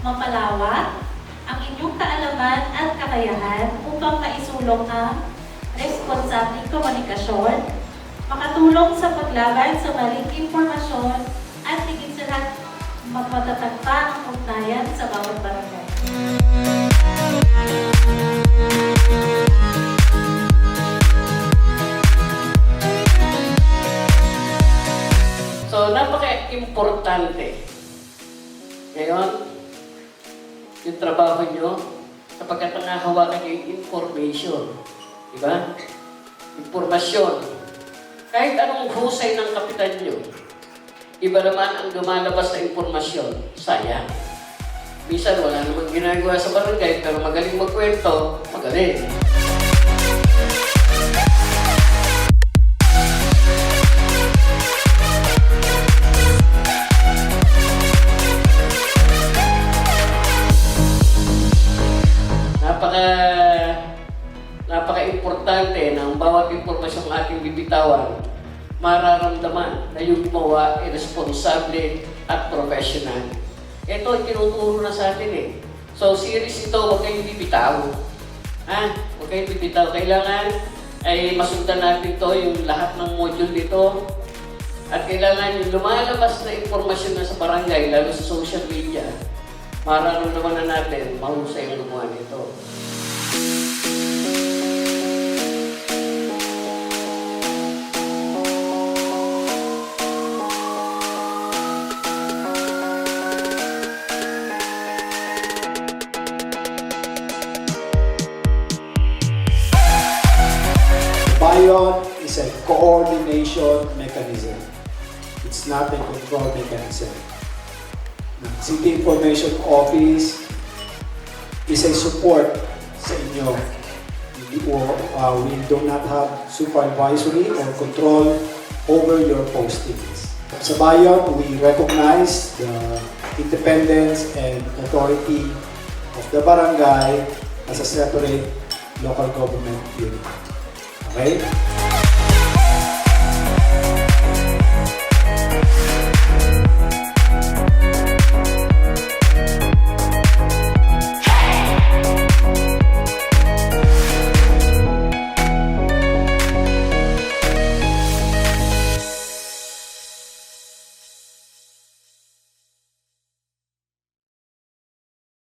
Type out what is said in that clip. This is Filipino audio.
mapalawak ang inyong kaalaman at kakayahan upang maisulong ang responsabling komunikasyon, makatulong sa paglaban sa maling impormasyon, at higit sa lahat, magmatatag pa ang ugnayan sa bawat barangay. So, napaka-importante. Ngayon, yung trabaho nyo, sapagkat nangahawakan nyo yung information. Diba? Impormasyon. Kahit anong husay ng kapitan nyo, iba naman ang lumalabas na impormasyon. Sayang. Minsan wala namang ginagawa sa barangay, pero magaling magkwento, magaling. Napaka-importante na ang bawat impormasyong ating bibitawan, mararamdaman na yung gumawa ay responsable at professional. Ito, tinuturo na sa atin eh. So, series ito, huwag kayong bibitaw. Huwag kayong bibitaw. Kailangan ay masundan natin ito, yung lahat ng module dito. At kailangan yung lumalabas na impormasyon na sa barangay, lalo sa social media, mararamdaman na natin, mahusay ang gumawa nito. Bayon is a coordination mechanism. It's not a control mechanism. The City Information Office is a support sa inyo. We do not have supervisory or control over your postings. Sa Bayon, we recognize the independence and authority of the barangay as a separate local government unit. Okay?